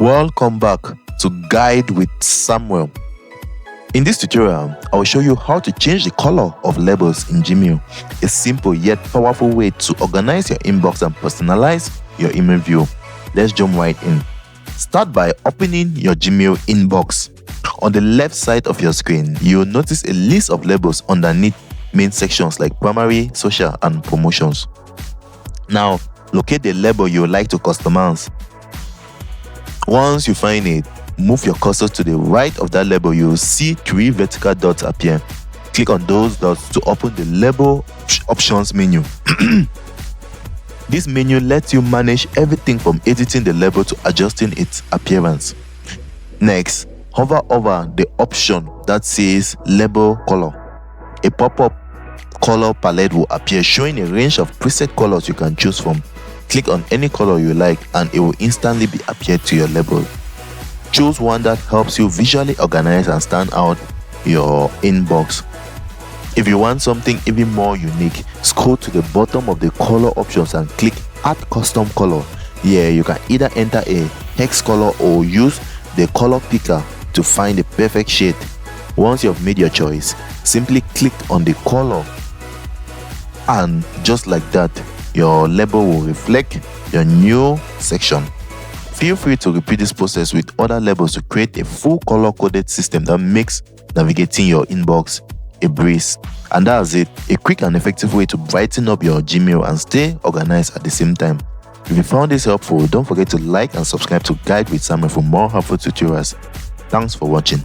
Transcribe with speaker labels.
Speaker 1: Welcome back to Guide with Samuel. In this tutorial, I will show you how to change the color of labels in Gmail, a simple yet powerful way to organize your inbox and personalize your email view. Let's jump right in. Start by opening your Gmail inbox. On the left side of your screen, you'll notice a list of labels underneath main sections like primary, social, and promotions. Now, locate the label you would like to customize. Once you find it, move your cursor to the right of that label. You will see 3 vertical dots appear. Click on those dots to open the label options menu. This menu lets you manage everything from editing the label to adjusting its appearance. Next, hover over the option that says label color. A pop-up color palette will appear showing a range of preset colors you can choose from. Click on any color you like and it will instantly be appeared to your label. Choose one that helps you visually organize and stand out your inbox. If you want something even more unique, scroll to the bottom of the color options and click Add Custom Color. Here you can either enter a hex color or use the color picker to find the perfect shade. Once you've made your choice, simply click on the color and just like that, your label will reflect your new section. Feel free to repeat this process with other labels to create a full color-coded system that makes navigating your inbox a breeze. And that's it, a quick and effective way to brighten up your Gmail and stay organized at the same time. If you found this helpful, don't forget to like and subscribe to Guide with Samuel for more helpful tutorials. Thanks for watching.